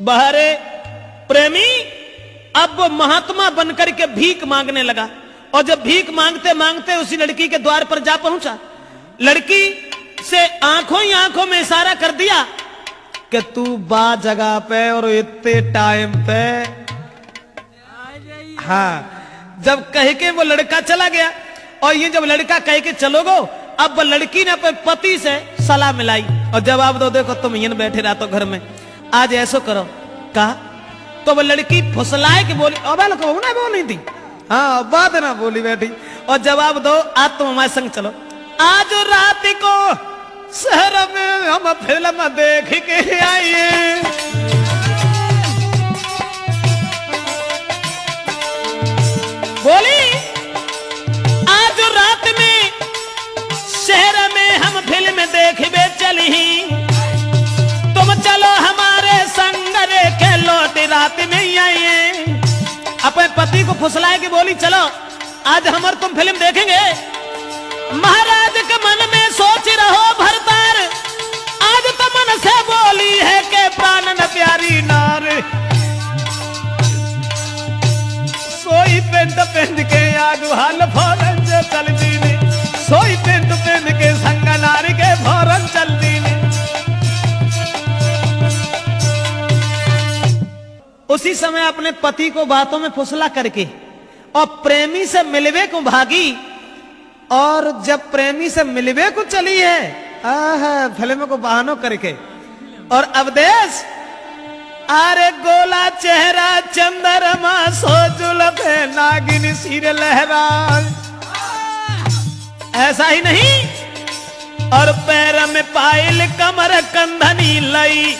बहरे प्रेमी अब वो महात्मा बनकर के भीख मांगने लगा, और जब भीख मांगते मांगते उसी लड़की के द्वार पर जा पहुंचा, लड़की से आंखों ही आंखों में इशारा कर दिया कि तू बा जगह पे और इतने टाइम पे। हाँ, जब कह के वो लड़का चला गया, और ये जब लड़का कह के चलोगो, अब वो लड़की ने अपने पति से सलाह मिलाई और जवाब दो, देखो तुम यहीं बैठे रहते घर में, आज ऐसो करो। कहा तो वो लड़की फुसलाए के बोली, अब ना बोली थी, हाँ बात ना बोली बैठी, और जवाब दो, आज तुम हमारे संग चलो, आज रात को शहर में हम फिल्म देख के आइए। बोली आज रात में शहर में हम फिल्म देखबे चली, तुम चलो हमारे संग रे के लौट रात में ही आइए। अपने पति को फुसलाए के बोली, चलो आज हमारे तुम फिल्म देखेंगे। महाराज के मन में सोच रहो भरतार, आज तो मन से बोली है कि प्राण न प्यारी नार। सोई पेंट पेंट के आगू हाल फौरन चल दीने, सोई पेंट पेंट के संग नारी के फौरन चल दीने। उसी समय अपने पति को बातों में फुसला करके और प्रेमी से मिलवे को भागी, और जब प्रेमी से मिलवे को चली है फिल्म को बहानों करके, और अवदेश अरे गोला चेहरा चंद्रमा सो जुल्फे नागिन सिर लहरा। ऐसा ही नहीं, और पैर में पायल कमर कंधनी लई,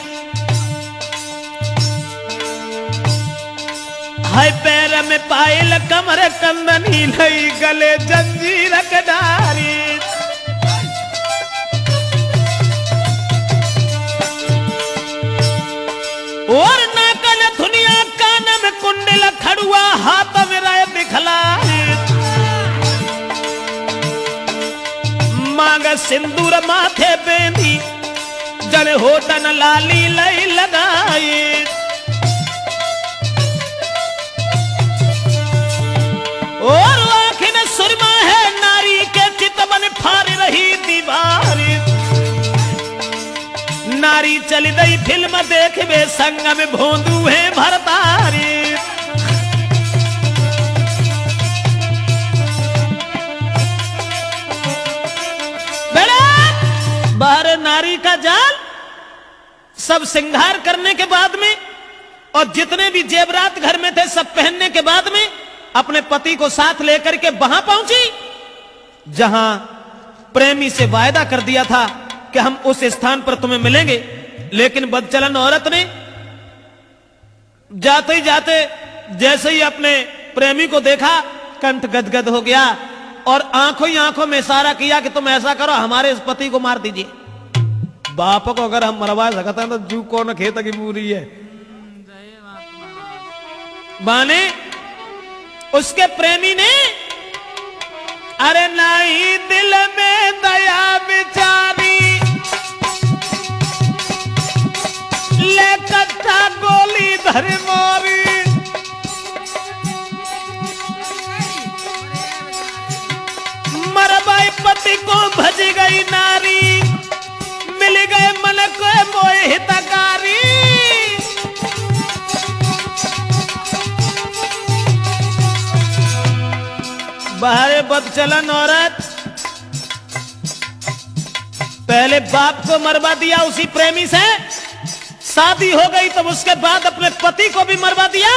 हाय पैर में पायल कमर कंदनी लई, गले जंजीर कडारी। और नाकल धुनिया कान में कुंडल खड़ुआ, हाथ में राय बिखलाई, मांग सिंदूर माथे बेंदी, जल होटन लाली लई लगाई। और आखिर सुरमा है नारी के चितवन फाड़ रही दीवारी, नारी चली गई फिल्म देखबे संग में भोंदू है भरतारी। बाहर नारी का जाल सब श्रृंगार करने के बाद में, और जितने भी जेवरात घर में थे सब पहनने के बाद में, अपने पति को साथ लेकर के वहां पहुंची जहां प्रेमी से वायदा कर दिया था कि हम उस स्थान पर तुम्हें मिलेंगे। लेकिन बदचलन औरत ने जाते ही जाते जैसे ही अपने प्रेमी को देखा, कंठ गदगद हो गया, और आंखों ही आंखों में इशारा किया कि तुम ऐसा करो, हमारे इस पति को मार दीजिए। बाप को अगर हम मरवा सकते हैं तो जू कौन खेत की पूरी है। माने उसके प्रेमी ने अरे नहीं दिल में दया बिचारी, ले कट्टा गोली धर मोरी, मरबाई पति को भज गई नारी, मिल गए मन को मोह हितकारी। बाहर बदचलन औरत पहले बाप को मरवा दिया उसी प्रेमी से, शादी हो गई तब उसके बाद अपने पति को भी मरवा दिया,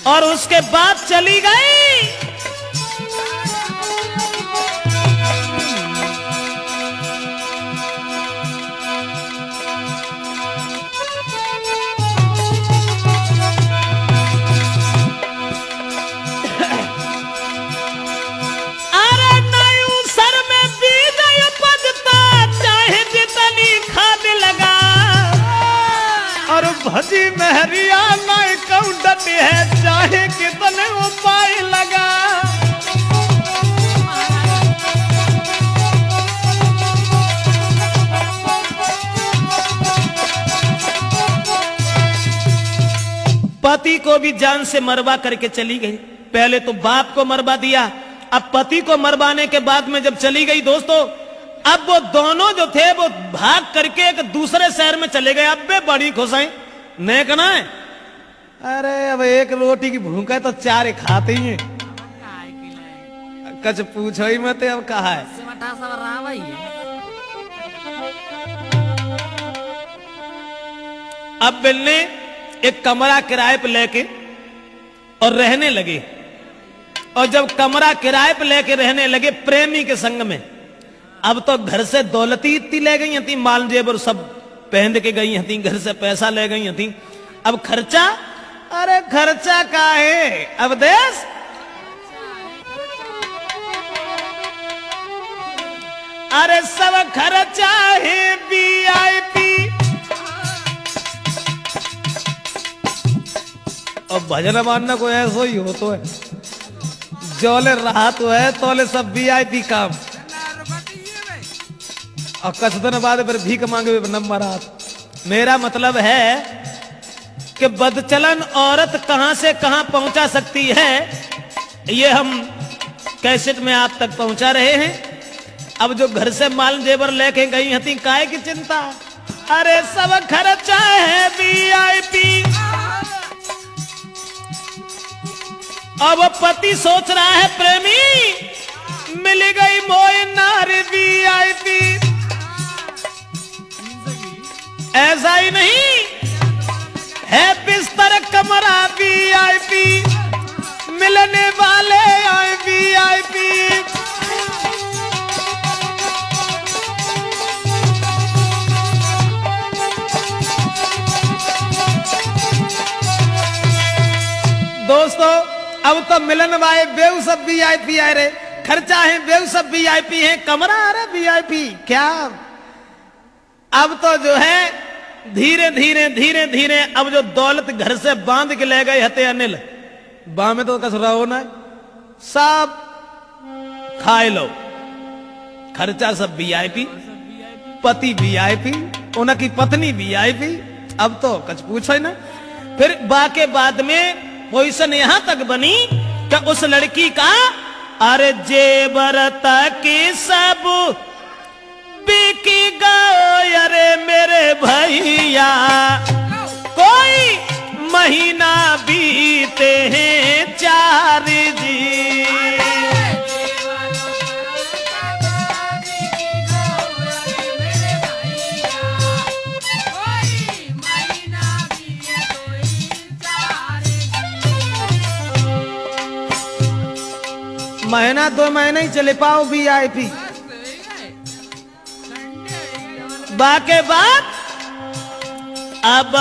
और उसके बाद चली गई। भजी महरिया नहीं कौडत है, चाहे कितने उपाय लगा। पति को भी जान से मरवा करके चली गई। पहले तो बाप को मरवा दिया, अब पति को मरवाने के बाद में जब चली गई दोस्तों, अब वो दोनों जो थे वो भाग करके एक दूसरे शहर में चले गए। अब वे बड़ी खुश हैं, नहीं कहना है अरे अब एक रोटी की भूख है तो चार खाते ही हैं, कुछ पूछो ही मत। अब कहा है अब बिल ने एक कमरा किराए पे लेके और रहने लगे। और जब कमरा किराए पे लेके रहने लगे प्रेमी के संग में, अब तो घर से दौलती इतनी ले गई थी, माल जेबर सब पहन के गई थी, घर से पैसा ले गई थी। अब खर्चा, अरे खर्चा का है अब देश, अरे सब खर्चा है VIP। और भजन मानना कोई ऐसा ही हो तो है, जोले रहा तो है तोले सब VIP काम। और कुछ दिन बाद फिर भीख मांगे नंबर हाथ। मेरा मतलब है कि बदचलन औरत कहां से कहां पहुंचा सकती है, ये हम कैसेट में आप तक पहुंचा रहे हैं। अब जो घर से माल जेवर लेके गई हती, काहे की चिंता, अरे सब खर्चा है VIP। अब पति सोच रहा है प्रेमी मिल गई मोय नारी VIP। ऐसा ही नहीं है, बिस्तर कमरा VIP, मिलने वाले आए VIP। दोस्तों अब तो मिलन वाले बेव सब VIP आए रे, खर्चा है बेव सब VIP है, कमरा आ रहा VIP क्या। अब तो जो है धीरे धीरे धीरे धीरे अब जो दौलत घर से बांध के ले गए हते अनिल, बाह में तो कस रहो ना, सब खाए लो, खर्चा सब VIP, पति VIP, उनकी पत्नी VIP। अब तो कुछ पूछो ना। फिर बाके बाद में पोजीशन यहां तक बनी कि उस लड़की का अरे जेवर तक सब बिकी गयो, अरे मेरे भैया कोई महीना बीते हैं 4 जी। महीना 2 महीने ही चले पाओ VIP। बाके बाद अब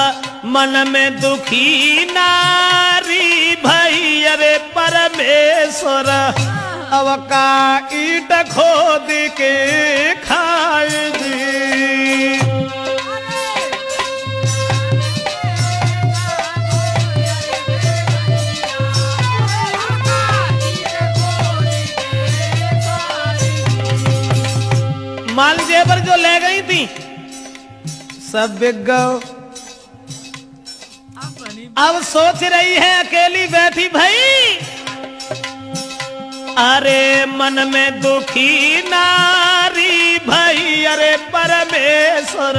मन में दुखी नारी भई, अरे परमेश्वर अब का ईट खोद के खाए जी। माल जेवर जो ले गई थी सब बिक गयो। अब सोच रही है अकेली बैठी भाई, अरे मन में दुखी नारी भई, अरे परमेश्वर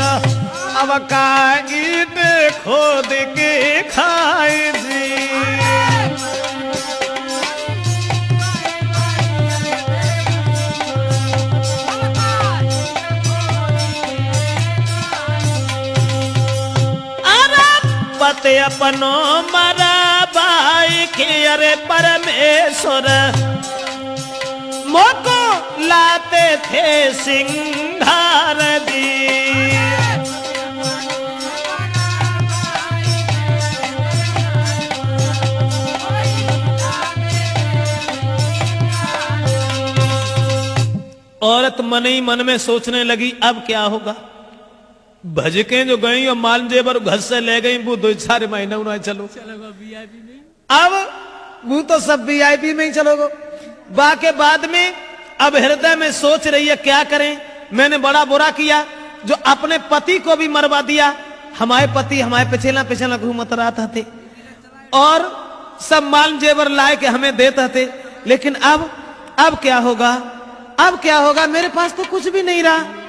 अब का ईट खोद के खाए जी। पते अपनो मरा भाई के, अरे परमेश्वर मोको लाते थे सिंघार जी। औरत मन ही मन में सोचने लगी अब क्या होगा। भजकें जो गई और माल जेवर घर से ले गई, वो 2-4 महीने उन्हें चलो VIP में। अब वो तो सब VIP में ही चलोगे। बाके बाद में अब हृदय में सोच रही है क्या करें, मैंने बड़ा बुरा किया जो अपने पति को भी मरवा दिया। हमारे पति हमारे पिछला घूमत रहा थे, और सब माल जेवर लाए के हमें देते थे। लेकिन अब क्या होगा, अब क्या होगा, मेरे पास तो कुछ भी नहीं रहा।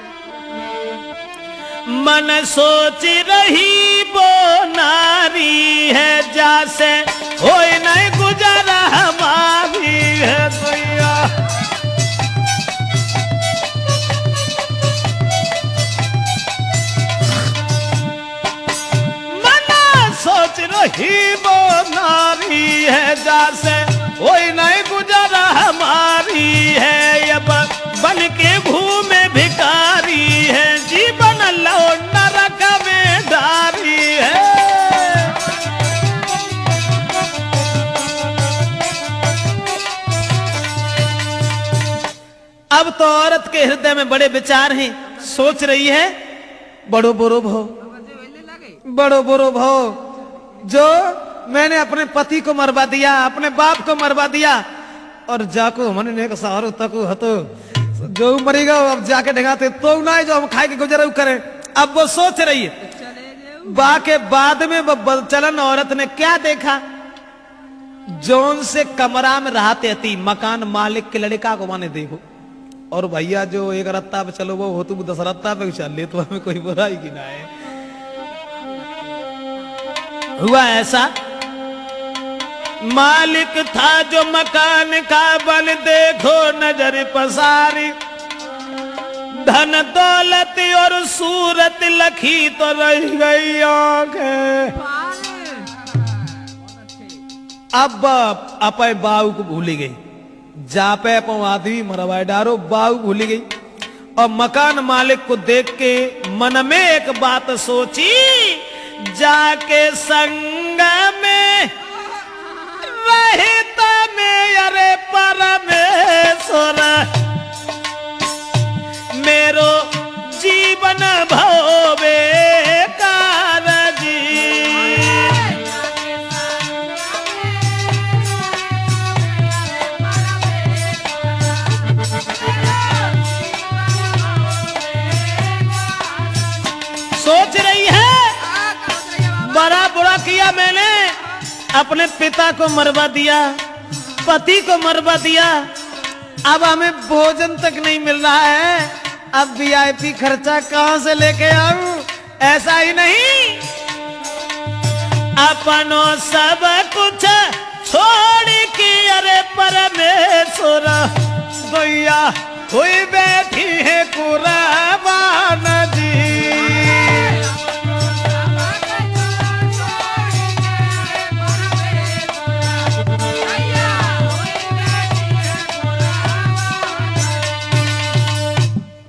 मन सोच रही वो नारी है, जैसे हो नहीं गुजारा हमारी है दुनिया। मन सोच रही वो नारी है, जैसे हो नहीं गुजारा हमारी है। ये बन के घूमे भिखारी है, जीवन लो नरक में डारी है। अब तो औरत के हृदय में बड़े विचार हैं, सोच रही है बड़ो बुरो भो, बड़ो बुरो भो, जो मैंने अपने पति को मरवा दिया, अपने बाप को मरवा दिया, और जाको हमने ने सहारो तक हतो जो मरेगा अब जाके ढगाते तो ना जो हम खाए के गुजर करें। अब वो सोच रही है। बा के बाद में वो बलचलन औरत ने क्या देखा, जोन से कमरा में रहते थी मकान मालिक के लड़का को माने देखो, और भैया जो एक रत्ता पे चलो वो हो तू 10 रत्ता पे चल ले, तो हमें कोई बुराई की ना है। हुआ ऐसा, मालिक था जो मकान का, बन देखो नजर पसारी, धन दौलत और सूरत लखी तो रह गई आंखें। अब अपे बाऊ को भूली गई, जापे पो आदमी मरवाए डारो, बाऊ भूली गई। और मकान मालिक को देख के मन में एक बात सोची, जाके संग में रहता में अरे परमेश्वर, मेरो जीवन भवे कारजी। सोच रही है बड़ा बुरा किया मैंने, अपने पिता को मरवा दिया, पति को मरवा दिया, अब हमें भोजन तक नहीं मिल रहा है, अब वीआईपी खर्चा कहां से लेके आऊं? ऐसा ही नहीं, अपनों सब कुछ छोड़ के अरे परमेश्वर भैया हुई बैठी है कुर्बान जी।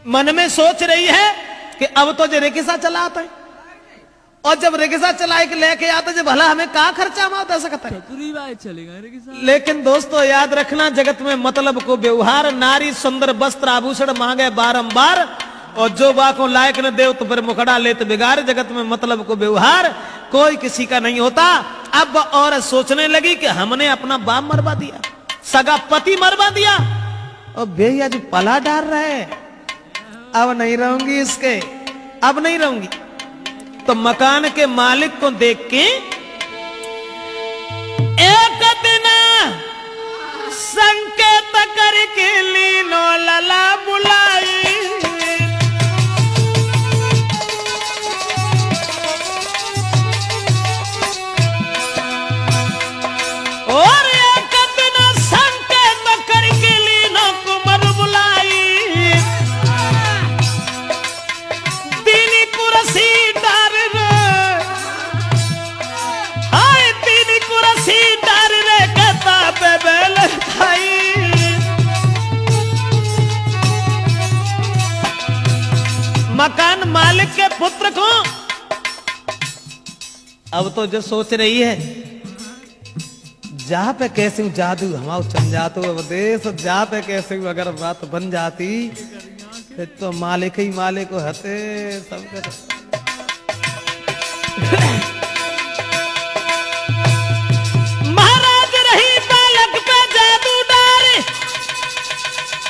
मन में सोच रही है कि अब तो जो रिक्शा चलाता है, और जब रिक्शा चलाए के लेके आता जब भला हमें कहाँ खर्चा में दे सकता है। लेकिन दोस्तों याद रखना, जगत में मतलब को व्यवहार, नारी सुंदर वस्त्र आभूषण मांगे बारंबार, और जो बाको लायक न दे तो फिर मुखड़ा ले तो बिगाड़। जगत में मतलब को व्यवहार कोई किसी का नहीं होता। अब औरत सोचने लगी कि हमने अपना बाप मरवा दिया, सगा पति मरवा दिया, और भैया जो पला डाल रहे, अब नहीं रहूंगी इसके, अब नहीं रहूंगी। तो मकान के मालिक को देख के एक दिन संकेत करके लीनो लला बुलाई, और एक दिन संकेत करके लीनो कुमार बुलाई, दीनी कुर्सी डार रे, हाय दीनी कुर्सी डार रे कहता बेबेल खाई। मकान मालिक के पुत्र को अब तो जो सोच रही है, जहां पे कैसे हूं जादू हमारा चल जातो देश, जहां पे कैसे हूं अगर बात बन जाती फिर तो मालिक ही मालिक को हते सब कर। महाराज रही बालक पे जादू डारे,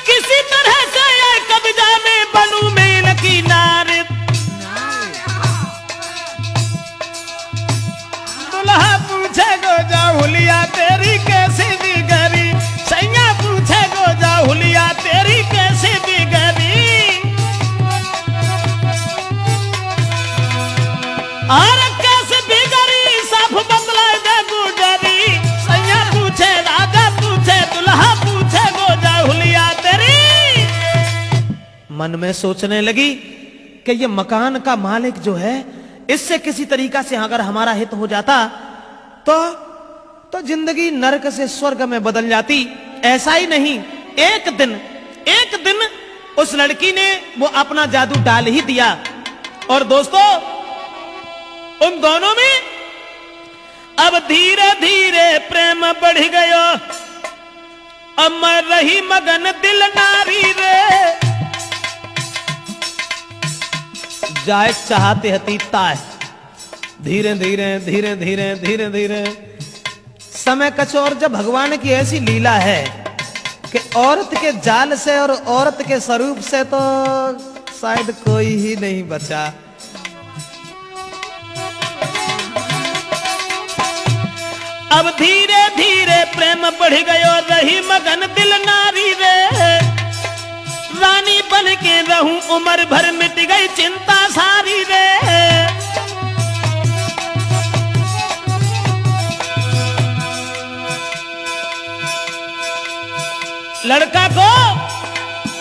किसी तरह से कब्जा में बनू मेल की नारे। दुल्हा पूछे गो गोजा हुलिया तेरी कैसे बिगड़ी, सैया पूछे गोजा हुलिया तेरी कैसे बिगड़ी। और कैसे बिगड़ी साफ बतला दे गुजरी, सैया पूछे राजा पूछे दुल्हा पूछे गोजा हुलिया तेरी। मन में सोचने लगी कि ये मकान का मालिक जो है, इससे किसी तरीका से अगर हमारा हित हो जाता तो जिंदगी नरक से स्वर्ग में बदल जाती। ऐसा ही नहीं, एक दिन उस लड़की ने वो अपना जादू डाल ही दिया। और दोस्तों, उन दोनों में अब धीरे धीरे प्रेम बढ़ गयो। अब मैं रही मगन दिल नारी रे, जाए चाहते हती ताय। धीरे धीरे धीरे धीरे धीरे धीरे समय कचौर। जब भगवान की ऐसी लीला है कि औरत के जाल से और औरत के स्वरूप से तो शायद कोई ही नहीं बचा। अब धीरे धीरे प्रेम बढ़ गयो, रही मगन दिल नारी रे। रानी बन के रहूं उम्र भर, मिट गई चिंता सारी रे। लड़का को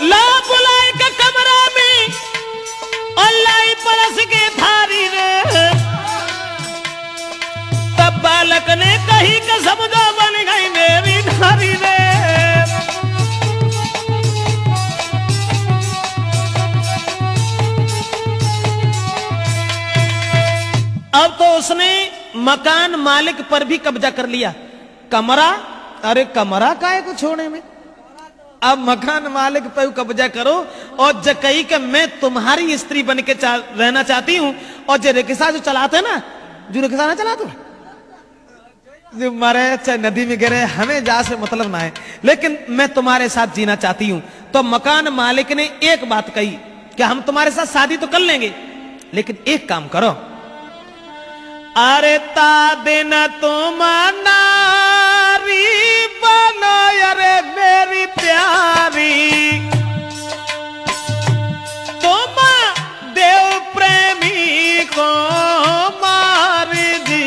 ला बुलाए के कमरा में और लाई परस के थारी रे। तब बालक ने कही कि समझो बन गई मेरी नारी रे। अब तो उसने मकान मालिक पर भी कब्जा कर लिया। कमरा, अरे कमरा काहे को छोड़ने में, अब मकान मालिक पर कब्जा करो। और जकई के मैं तुम्हारी स्त्री बन के रहना चाहती हूं। और जो रिक्शा जो चलाते ना, जो रिक्शा ना चलाते जो मरे चाहे नदी में गिरे, हमें जा से मतलब ना है, लेकिन मैं तुम्हारे साथ जीना चाहती हूं। तो मकान मालिक ने एक बात कही कि हम तुम्हारे साथ शादी तो कर लेंगे, लेकिन एक काम करो, अरे ता दिन तुम नारी बनो, अरे मेरी प्यारी, तुम देव प्रेमी को मार दी।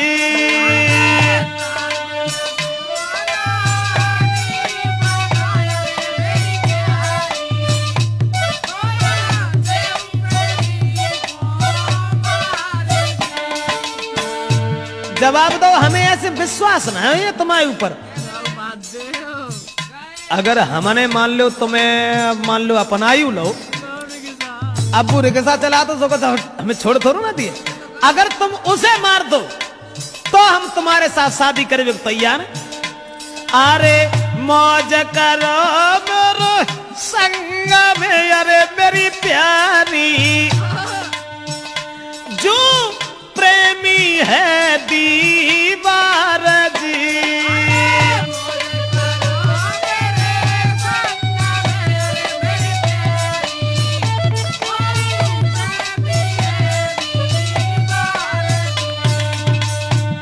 जवाब दो, हमें ऐसे विश्वास ना है ये तुम्हारे ऊपर। अगर हमने मान लो, तुम्हें मान लो अपनायू लो, अब वो रिक्शा चला तो हमें छोड़ थोड़ा ना दिए। अगर तुम उसे मार दो तो हम तुम्हारे साथ शादी करने को तैयार हैं। अरे मौज करो मेरे संग में, अरे मेरी प्यारी, जो प्रेमी है दीवार जी।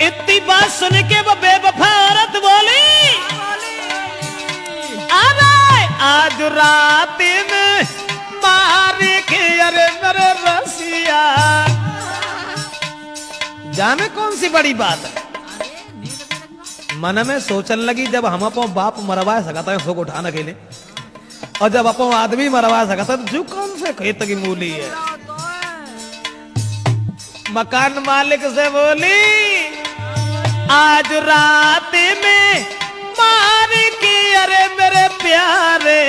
इतनी बात सुन के वो बेवफा औरत बोली, अरे आज रात में मार के, अरे मेरे रसिया। जाने कौन सी बड़ी बात है, मन में सोचने लगी, जब हम अपो बाप मरवा सकता है उसको उठाने के लिए, और जब अपो आदमी मरवा सकता है तो जो कौन से खेत की मूली है। मकान मालिक से बोली, आज रात में मार की, अरे मेरे प्यारे,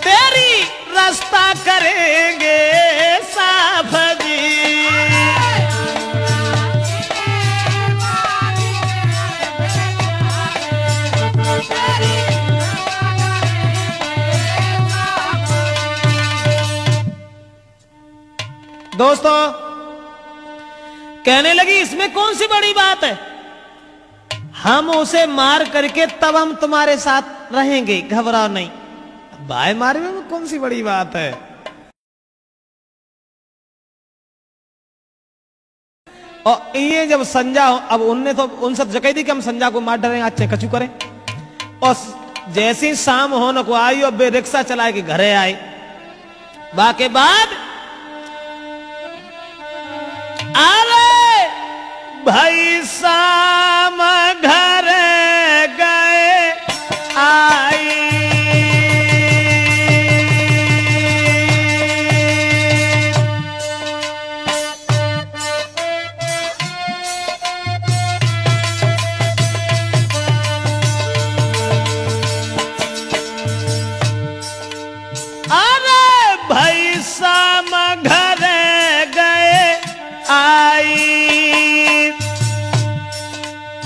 तेरी रास्ता करेंगे साफ जी। दोस्तों, कहने लगी इसमें कौन सी बड़ी बात है, हम उसे मार करके तब हम तुम्हारे साथ रहेंगे, घबराओ नहीं। भाई मारे में कौन सी बड़ी बात है। और ये जब संजा अब उनने तो उनसे जकई दी कि हम संजा को मार डरे आज कछु करें। और जैसी शाम होने को आई और बे रिक्शा चलाए के घरे आए। बाके बाद अरे भाई शाम घर गए आई।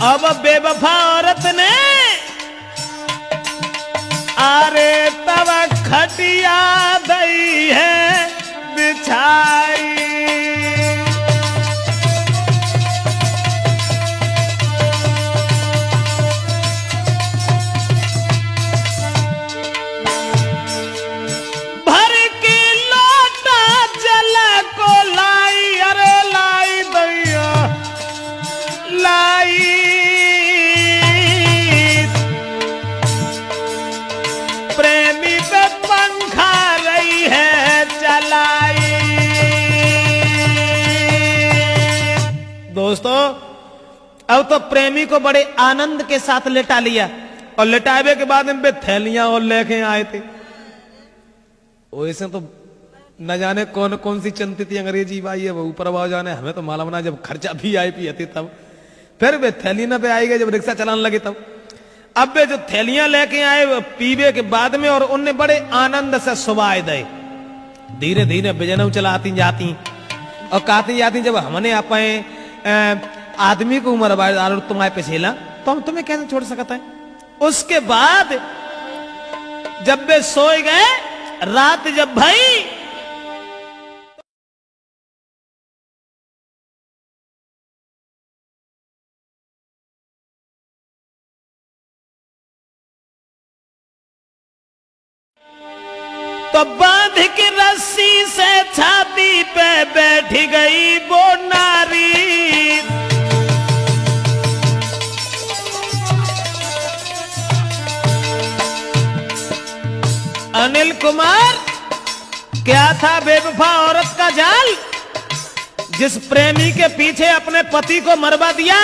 अब बेवफा औरत ने अरे तब खटिया दई है बिछाई। भर के लोटा जल को लाई, अरे लाई दैया लाई। प्रेमी पे पंखा रही है चलाई। दोस्तों अब तो प्रेमी को बड़े आनंद के साथ लेटा लिया और लेटावे के बाद इन पे थैलियां और लेके आए थे। वैसे तो न जाने कौन कौन सी चलती थी अंग्रेजी भाई है वो ऊपर आवाज जाने, हमें तो मालूम ना जब खर्चा भी आई पी थी तब। फिर वे थैली न पे आई गए जब रिक्शा चलाने लगे तब। अब वे जो थैलियां लेके आए पीवे के बाद में और उनने बड़े आनंद से सुबाए दे। धीरे धीरे बिजनऊ चलाती जाती और कहती जाती जब हमने अपने आदमी को उम्र बार तुम्हारे पे झेला तो हम तुम्हें कैसे छोड़ सकते हैं। उसके बाद जब वे सोए गए रात जब भाई तो बांध के रस्सी से छाती पे बैठ गई वो नारी। अनिल कुमार क्या था बेवफा औरत का जाल, जिस प्रेमी के पीछे अपने पति को मरवा दिया,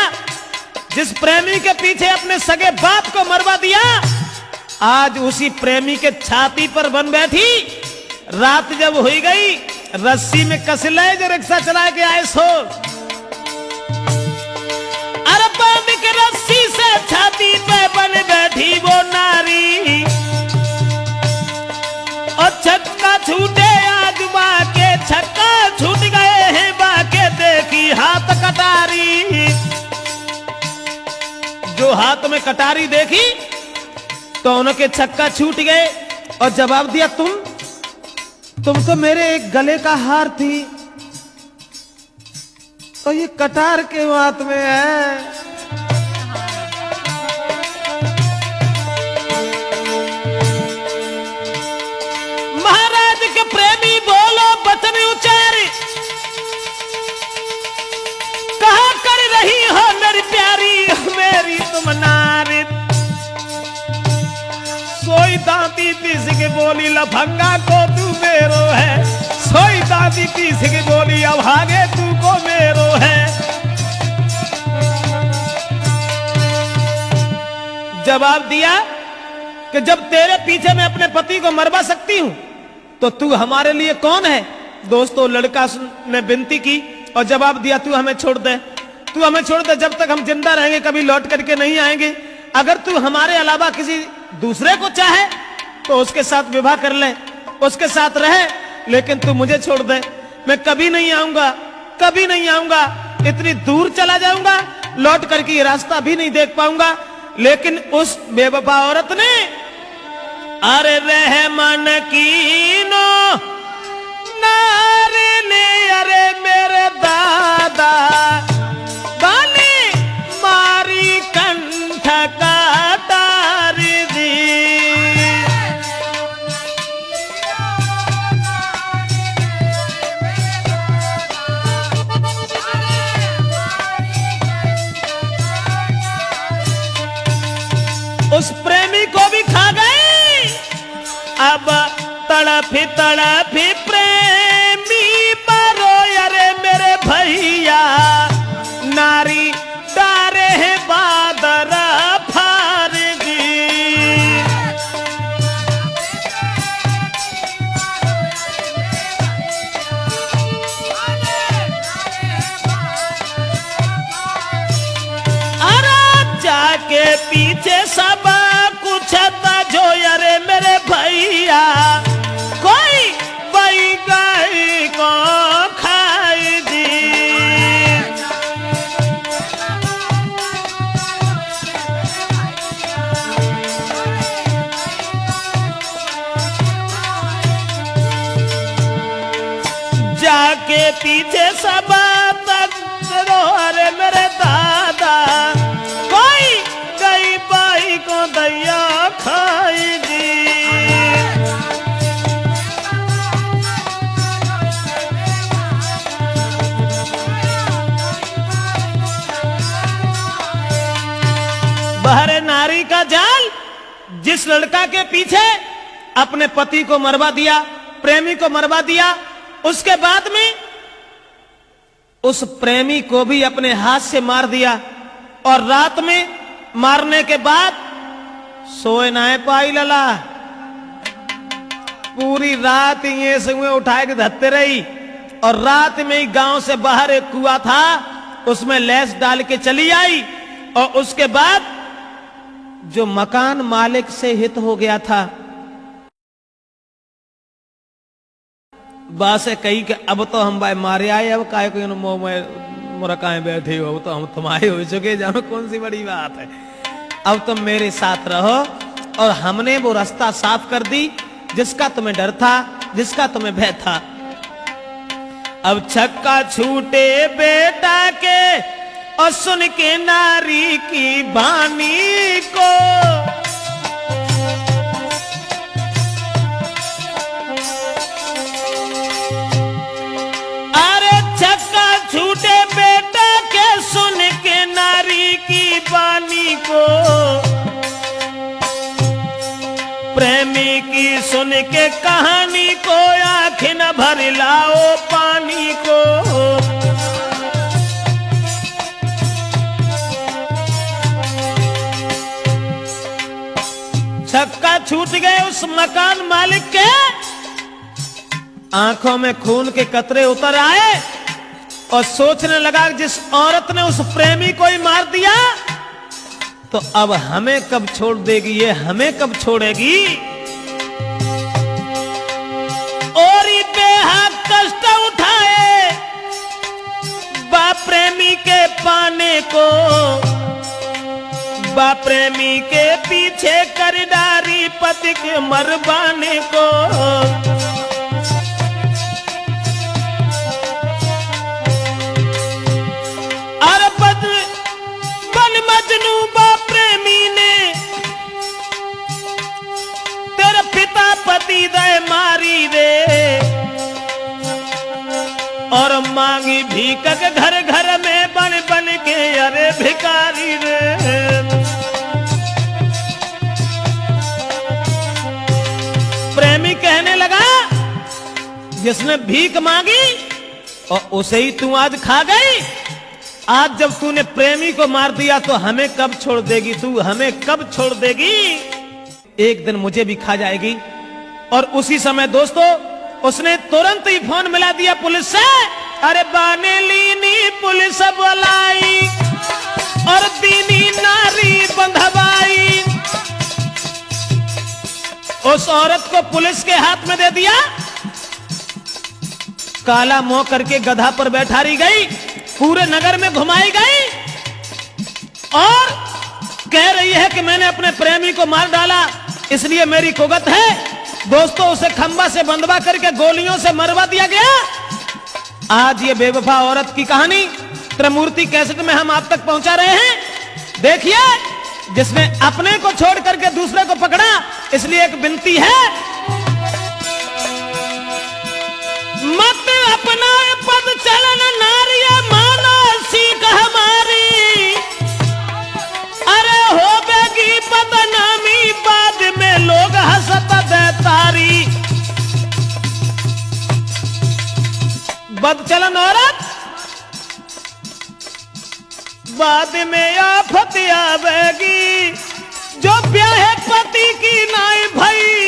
जिस प्रेमी के पीछे अपने सगे बाप को मरवा दिया, आज उसी प्रेमी के छाती पर बन बैठी। रात जब हुई गई रस्सी में कस ले जो रिक्शा चला के आए सो। अरे बांध के रस्सी से छाती पे बन बैठी वो नारी और छक्का छूटे आज बाके छक्का छूट गए हैं बाके देखी हाथ कटारी। जो हाथ में कटारी देखी तो उनके छक्का छूट गए और जवाब दिया तुम तो मेरे एक गले का हार थी तो ये कटार के हाथ में है। महाराज के प्रेमी बोलो बचन उचारे कहा कर रही हो मेरी प्यारी मेरी तुम नारी। सोई दांती पीस के बोली लफंगा को तू मेरो है, सोई दांती पीस के बोली अब आगे तू को मेरो है। जवाब दिया कि जब तेरे पीछे मैं अपने पति को मरवा सकती हूं तो तू हमारे लिए कौन है। दोस्तों लड़का ने विनती की और जवाब दिया तू हमें छोड़ दे, तू हमें छोड़ दे, जब तक हम जिंदा रहेंगे कभी लौट करके नहीं आएंगे। अगर तू हमारे अलावा किसी दूसरे को चाहे तो उसके साथ विवाह कर ले, उसके साथ रहे, लेकिन तू मुझे छोड़ दे। मैं कभी नहीं आऊंगा, कभी नहीं आऊंगा, इतनी दूर चला जाऊंगा, लौट करके ये रास्ता भी नहीं देख पाऊंगा। लेकिन उस बेवफा औरत ने अरे रहमन कीनो नारे ने अरे मेरे दादा गाने मारी कंठ काटारी दी। अब तड़फी तड़फी प्रेमी बरो अरे मेरे भैया नारी डारे है बादर फारगी। के पीछे सब कुछ जो अरे मेरे भैया कोई बई गाय को खाई दी। जाके पीछे सब अरे मेरे दादा को दैया खाई दी। बहरे नारी का जाल, जिस लड़का के पीछे अपने पति को मरवा दिया, प्रेमी को मरवा दिया, उसके बाद में उस प्रेमी को भी अपने हाथ से मार दिया और रात में मारने के बाद सोए ना पाई लला। पूरी रात ये सुबह उठाए के धत्ते रही और रात में ही गांव से बाहर एक कुआं था उसमें लैस डाल के चली आई। और उसके बाद जो मकान मालिक से हित हो गया था, बासे कही कि अब तो हम भाई मारे आए, अब काहे को मोरा काहे बैठे हो, अब तो हम तुम्हारे हो चुके, जानो कौन सी बड़ी बात है, अब तुम मेरे साथ रहो। और हमने वो रास्ता साफ कर दी जिसका तुम्हें डर था, जिसका तुम्हें भय था। अब छक्का छूटे बेटा के और सुन के नारी की बानी को, छूटे बेटा के सुन के नारी की बानी को, प्रेमी की सुन के कहानी को, आँखें न भर लाओ पानी को। छक्का छूट गए उस मकान मालिक के, आंखों में खून के कतरे उतर आए और सोचने लगा जिस औरत ने उस प्रेमी को ही मार दिया तो अब हमें कब छोड़ देगी, ये हमें कब छोड़ेगी। और ये बेहद कष्ट उठाए बा प्रेमी के पाने को, बा प्रेमी के पीछे कर डारी पति के मरवाने को। मजनू बा प्रेमी ने तेरा पिता पति दे मारी दे और मांगी भीख के घर घर में बन बन के अरे भिखारी रे। प्रेमी कहने लगा जिसने भीख मांगी और उसे ही तू आज खा गई। आज जब तूने प्रेमी को मार दिया तो हमें कब छोड़ देगी, तू हमें कब छोड़ देगी। एक दिन मुझे भी खा जाएगी। और उसी समय दोस्तों उसने तुरंत ही फोन मिला दिया पुलिस से। अरे बाने लीनी पुलिस बुलाई और दीनी नारी बंधवाई। उस औरत को पुलिस के हाथ में दे दिया। काला मुंह करके गधा पर बैठारी गई, पूरे नगर में घुमाई गई और कह रही है कि मैंने अपने प्रेमी को मार डाला इसलिए मेरी कुगत है। दोस्तों उसे खंबा से बंधवा करके गोलियों से मरवा दिया गया। आज ये बेवफा औरत की कहानी त्रिमूर्ति कैसेट में हम आप तक पहुंचा रहे हैं। देखिए जिसने अपने को छोड़ करके दूसरे को पकड़ा, इसलिए एक विनती है मत अपना पद चलन नारिया मानो सीख हमारी। अरे हो बेगी बदनामी बाद में लोग हंसत देता सारी। बद चलन औरत बाद में आफत आवेगी, जो ब्याह पति की नाई भई